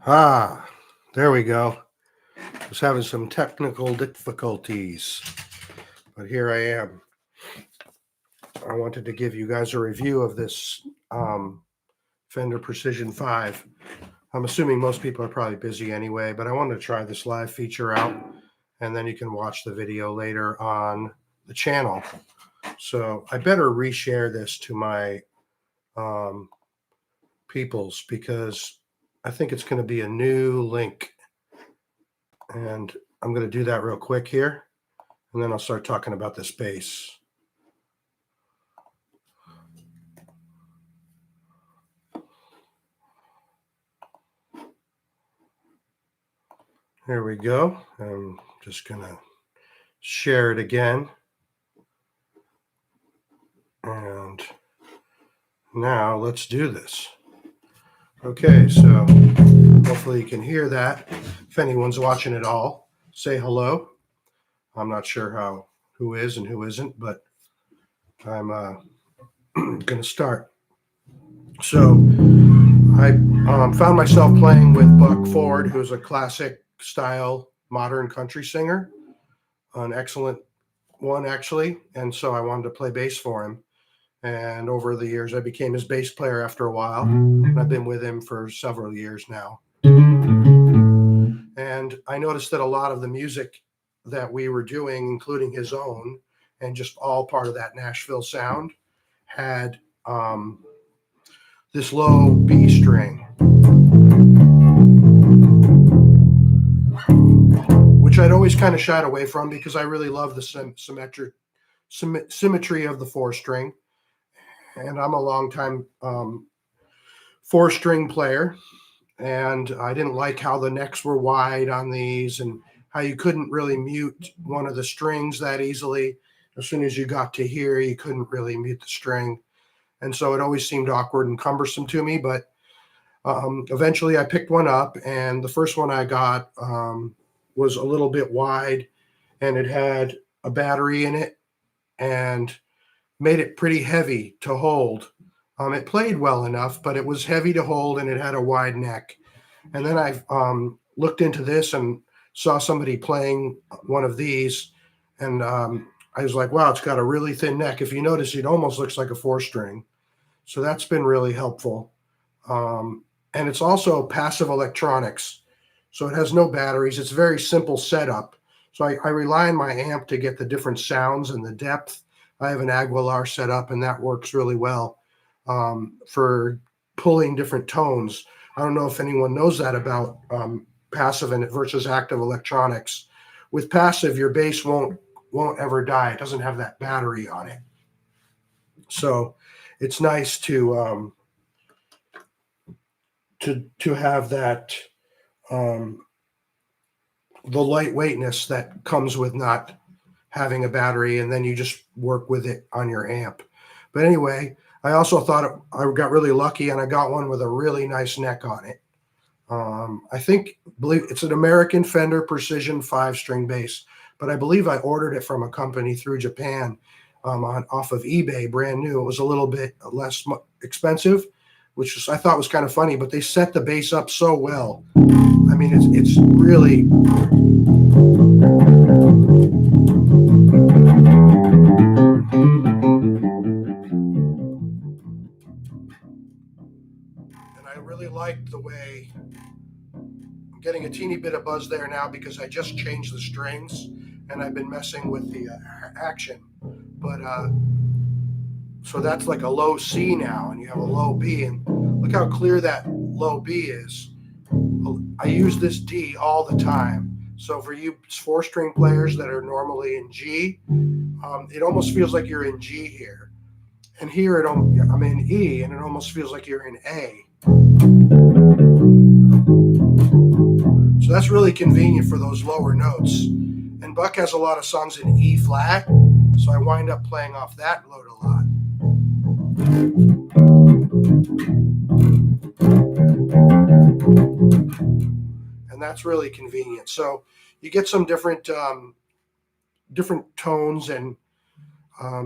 Ah, there we go. Was having some technical difficulties, but here I am. I wanted to give you guys a review of this Fender Precision 5. I'm assuming most people are probably busy anyway, but I wanted to try this live feature out, and then you can watch the video later on the channel. So I better reshare this to my peoples because I think it's going to be a new link. And I'm going to do that real quick here, and then I'll start talking about this bass. There we go. I'm just going to share it again. And now let's do this. Okay, so hopefully you can hear that. If anyone's watching at all, say hello. I'm not sure who is and who isn't, but I'm going to start. So I found myself playing with Buck Ford, who's a classic style modern country singer, an excellent one actually, and so I wanted to play bass for him. And over the years, I became his bass player after a while. And I've been with him for several years now. And I noticed that a lot of the music that we were doing, including his own, and just all part of that Nashville sound, had this low B string, which I'd always kind of shied away from because I really love the symmetry of the 4-string. And I'm a longtime 4-string player, and I didn't like how the necks were wide on these and how you couldn't really mute one of the strings that easily. As soon as you got to here, you couldn't really mute the string. And so it always seemed awkward and cumbersome to me, but eventually I picked one up, and the first one I got was a little bit wide, and it had a battery in it and made it pretty heavy to hold. It played well enough, but it was heavy to hold, and it had a wide neck. And then I looked into this and saw somebody playing one of these, and I was like, wow, it's got a really thin neck. If you notice, it almost looks like a 4-string. So that's been really helpful. And it's also passive electronics. So it has no batteries. It's a very simple setup. So I rely on my amp to get the different sounds and the depth. I have an Aguilar set up, and that works really well for pulling different tones. I don't know if anyone knows that about passive and versus active electronics. With passive, your bass won't ever die. It doesn't have that battery on it. So it's nice to have that the lightweightness that comes with not having a battery, and then you just work with it on your amp. But anyway, I also thought I got really lucky, and I got one with a really nice neck on it. I believe it's an American Fender Precision 5-string bass, but I believe I ordered it from a company through Japan off of eBay, brand new. It was a little bit less expensive, which I thought was kind of funny, but they set the bass up so well. I mean, it's really... And I really liked the way I'm getting a teeny bit of buzz there now because I just changed the strings and I've been messing with the action. But so that's like a low C now, and you have a low B, and look how clear that low B is. I use this D all the time. So for you 4-string players that are normally in G, it almost feels like you're in G here. And here I'm in E, and it almost feels like you're in A. So that's really convenient for those lower notes. And Buck has a lot of songs in E flat, so I wind up playing off that note a lot. And that's really convenient. So you get some different tones and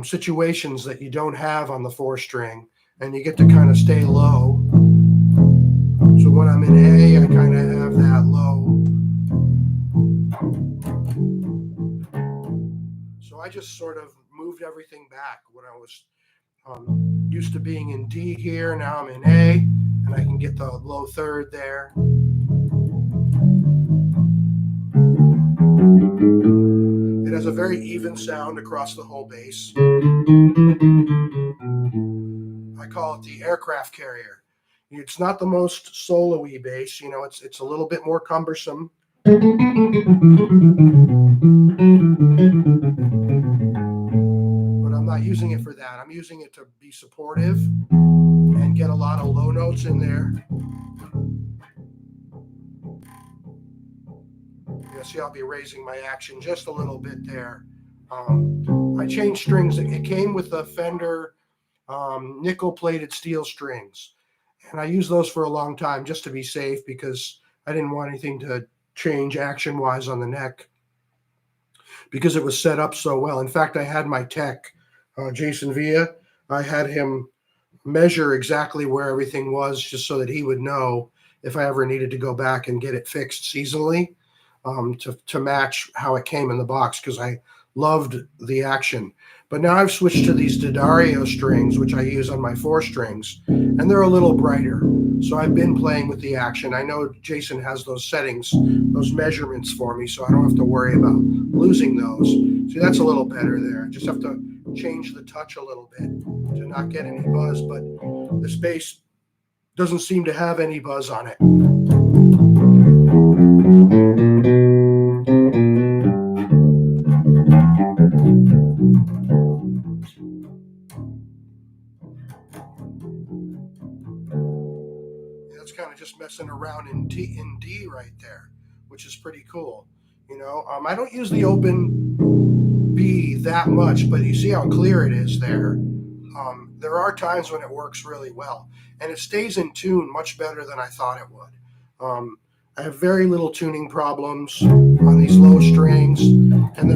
situations that you don't have on the 4-string, and you get to kind of stay low. So when I'm in A, I kind of just sort of moved everything back. When I was used to being in D here, now I'm in A, and I can get the low third there. It has a very even sound across the whole bass. I call it the aircraft carrier. It's not the most solo-y bass, you know, it's a little bit more cumbersome. But I'm not using it for that. I'm using it to be supportive and get a lot of low notes in there. You'll see I'll be raising my action just a little bit there. I changed strings. It came with the Fender nickel-plated steel strings. And I used those for a long time just to be safe because I didn't want anything to change action-wise on the neck because it was set up so well. In fact, I had my tech, Jason Villa, I had him measure exactly where everything was just so that he would know if I ever needed to go back and get it fixed seasonally to match how it came in the box because I loved the action. But now I've switched to these D'Addario strings, which I use on my 4 strings, and they're a little brighter. So I've been playing with the action. I know Jason has those settings, those measurements for me, so I don't have to worry about losing those. See, that's a little better there. I just have to change the touch a little bit to not get any buzz, but this bass doesn't seem to have any buzz on it. That's kind of just messing around in D right there, which is pretty cool. You know, I don't use the open B that much, but you see how clear it is there. There are times when it works really well, and it stays in tune much better than I thought it would. I have very little tuning problems on these low strings, and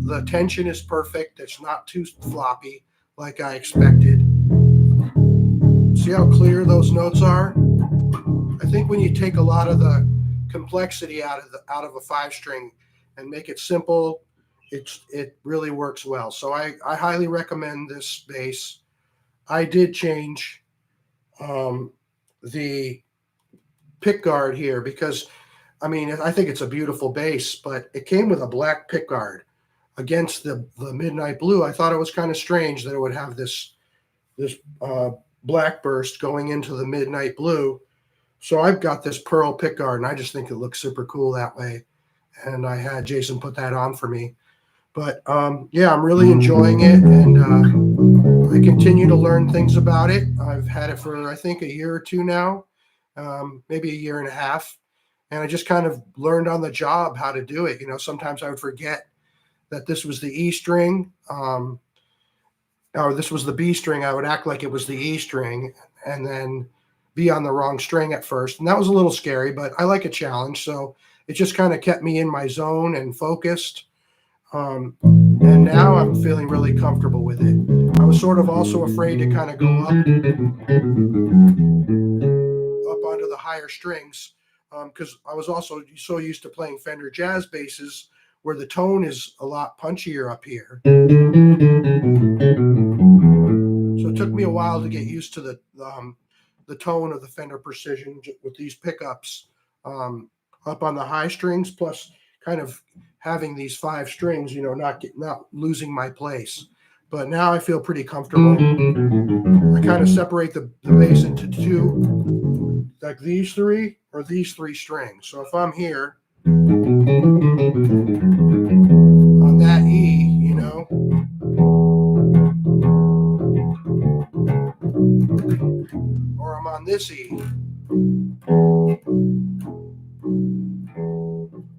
the tension is perfect. It's not too floppy like I expected. See how clear those notes are? I think when you take a lot of the complexity out of a 5-string and make it simple, it really works well. So I highly recommend this bass. I did change the pick guard here because, I mean, I think it's a beautiful bass, but it came with a black pick guard against the Midnight Blue. I thought it was kind of strange that it would have this black burst going into the Midnight Blue. So I've got this pearl pick guard, and I just think it looks super cool that way. And I had Jason put that on for me. But yeah, I'm really enjoying it, and I continue to learn things about it. I've had it for, I think, a year or two now, maybe a year and a half. And I just kind of learned on the job how to do it. You know, sometimes I would forget that this was the E string, or this was the B string. I would act like it was the E string and then be on the wrong string at first. And that was a little scary, but I like a challenge. So it just kind of kept me in my zone and focused. And now I'm feeling really comfortable with it. I was sort of also afraid to kind of go up onto the higher strings because I was also so used to playing Fender jazz basses where the tone is a lot punchier up here. So it took me a while to get used to the tone of the Fender Precision with these pickups up on the high strings, plus kind of having these 5 strings, you know, not losing my place. But now I feel pretty comfortable. I kind of separate the bass into 2, like these 3 or these 3 strings. So if I'm here on that E, you know, or I'm on this E,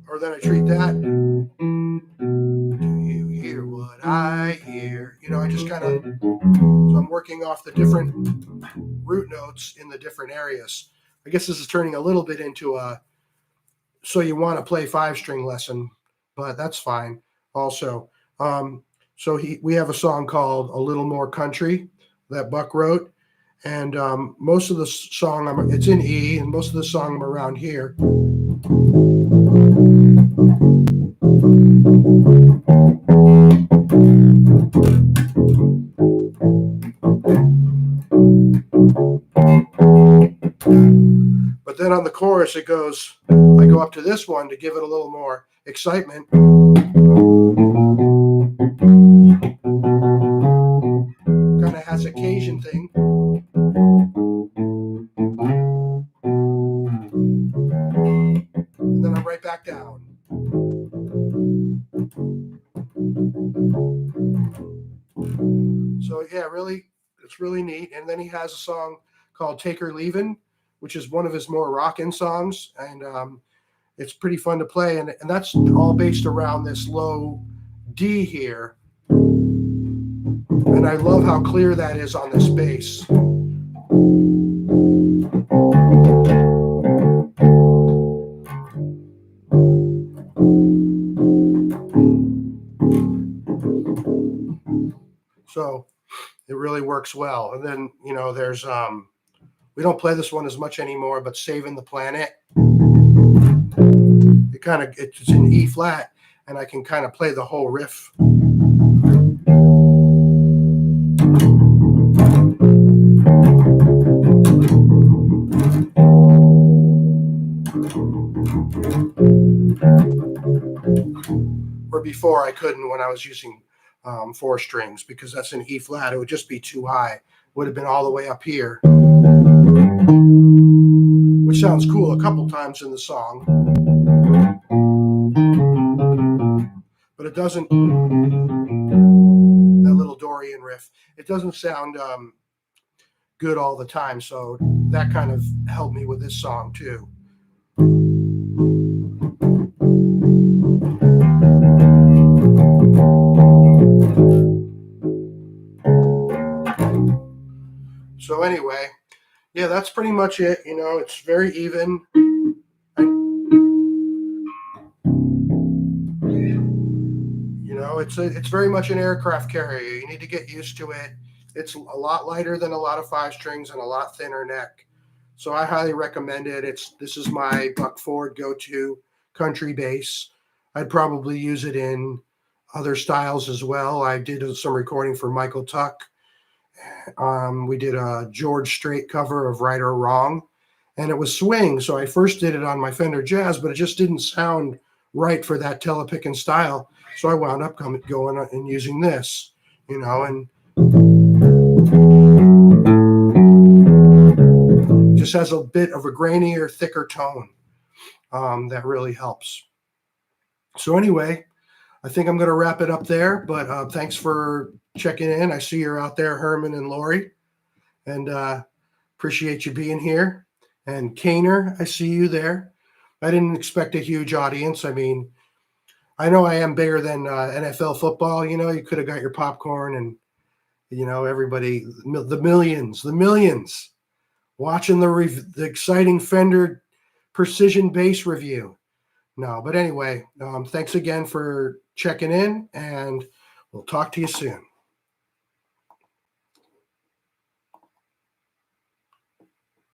or then I treat that. Do you hear what I hear? You know, I just kind of, so I'm working off the different root notes in the different areas. I guess this is turning a little bit into a, so you want to play 5-string lesson, but that's fine also. So we have a song called A Little More Country that Buck wrote. And most of the song, it's in E, and most of the song I'm around here. But then on the chorus, it goes, I go up to this one to give it a little more excitement. Kind of has a Cajun thing. And then I'm right back down. So yeah, really, it's really neat. And then he has a song called Take Her Leavin', which is one of his more rockin' songs. And it's pretty fun to play. And that's all based around this low D here. And I love how clear that is on this bass. So it really works well. And then, there's, we don't play this one as much anymore, but Saving the Planet. It's in E flat, and I can kind of play the whole riff. Where before I couldn't when I was using 4 strings, because that's an E flat. It would just be too high. It would have been all the way up here, which sounds cool a couple times in the song, but it doesn't. That little Dorian riff, it doesn't sound good all the time. So that kind of helped me with this song too. So anyway, yeah, that's pretty much it. It's very even. It's very much an aircraft carrier. You need to get used to it. It's a lot lighter than a lot of 5 strings and a lot thinner neck. So I highly recommend it. This is my Buck Ford go-to country bass. I'd probably use it in other styles as well. I did some recording for Michael Tuck. We did a George Strait cover of Right or Wrong, and it was swing. So I first did it on my Fender Jazz, but it just didn't sound right for that telepicking style. So I wound up going and using this, and just has a bit of a grainier, thicker tone that really helps. So anyway, I think I'm going to wrap it up there, but thanks for checking in. I see you're out there, Herman and Lori, and appreciate you being here. And Kaner, I see you there. I didn't expect a huge audience. I mean, I know I am bigger than NFL football. You could have got your popcorn and, everybody, the millions watching the exciting Fender Precision Bass review. No, but anyway, thanks again for checking in, and we'll talk to you soon.